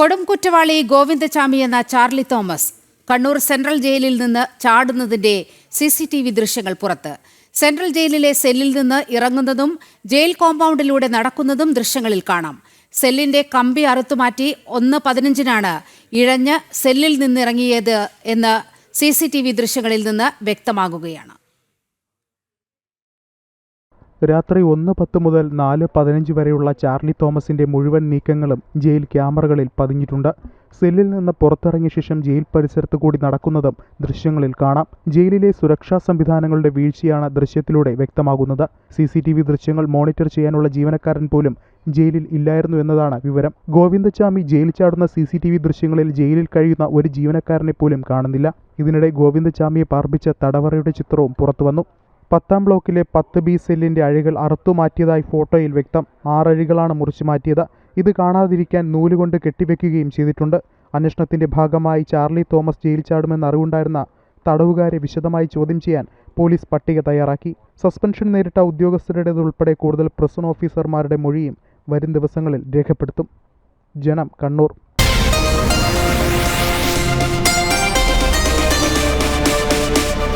കൊടും കുറ്റവാളി ഗോവിന്ദചാമി എന്ന ചാർലി തോമസ് കണ്ണൂർ സെൻട്രൽ ജയിലിൽ നിന്ന് ചാടുന്നതിന്റെ CCTV ദൃശ്യങ്ങൾ പുറത്ത്. സെൻട്രൽ ജയിലിലെ സെല്ലിൽ നിന്ന് ഇറങ്ങുന്നതും ജയിൽ കോമ്പൗണ്ടിലൂടെ നടക്കുന്നതും ദൃശ്യങ്ങളിൽ കാണാം. സെല്ലിന്റെ കമ്പി അറുത്തുമാറ്റി 1:15-നാണ് ഇഴഞ്ഞ് സെല്ലിൽ നിന്നിറങ്ങിയത് എന്ന് CCTV ദൃശ്യങ്ങളിൽ നിന്ന് വ്യക്തമാകുകയാണ്. രാത്രി 1:10 മുതൽ 4:15 വരെയുള്ള ചാർലി തോമസിന്റെ മുഴുവൻ നീക്കങ്ങളും ജയിൽ ക്യാമറകളിൽ പതിഞ്ഞിട്ടുണ്ട്. സെല്ലിൽ നിന്ന് പുറത്തിറങ്ങിയ ശേഷം ജയിൽ പരിസരത്ത് കൂടി നടക്കുന്നതും ദൃശ്യങ്ങളിൽ കാണാം. ജയിലിലെ സുരക്ഷാ സംവിധാനങ്ങളുടെ വീഴ്ചയാണ് ദൃശ്യത്തിലൂടെ വ്യക്തമാകുന്നത്. CCTV ദൃശ്യങ്ങൾ മോണിറ്റർ ചെയ്യാനുള്ള ജീവനക്കാരൻ പോലും ജയിലിൽ ഇല്ലായിരുന്നു എന്നതാണ് വിവരം. ഗോവിന്ദചാമി ജയിൽ ചാടുന്ന CCTV ദൃശ്യങ്ങളിൽ ജയിലിൽ കഴിയുന്ന ഒരു ജീവനക്കാരനെ പോലും കാണുന്നില്ല. ഇതിനിടെ ഗോവിന്ദചാമിയെ പാർപ്പിച്ച തടവറയുടെ ചിത്രവും പുറത്തുവന്നു. 10-ാം ബ്ലോക്കിലെ 10B സെല്ലിന്റെ അഴികൾ അറുത്തുമാറ്റിയതായി ഫോട്ടോയിൽ വ്യക്തം. 6 അഴികളാണ് മുറിച്ചു മാറ്റിയത്. ഇത് കാണാതിരിക്കാൻ നൂലുകൊണ്ട് കെട്ടിവെക്കുകയും ചെയ്തിട്ടുണ്ട്. അന്വേഷണത്തിന്റെ ഭാഗമായി ചാർലി തോമസ് ജയിൽ ചാടുമെന്ന് അറിവുണ്ടായിരുന്ന തടവുകാരെ വിശദമായി ചോദ്യം ചെയ്യാൻ പോലീസ് പട്ടിക തയ്യാറാക്കി. സസ്പെൻഷൻ നേരിട്ട ഉദ്യോഗസ്ഥരുടേതുൾപ്പെടെ കൂടുതൽ പ്രിസൺ ഓഫീസർമാരുടെ മൊഴിയും വരും ദിവസങ്ങളിൽ രേഖപ്പെടുത്തും. ജനം, കണ്ണൂർ.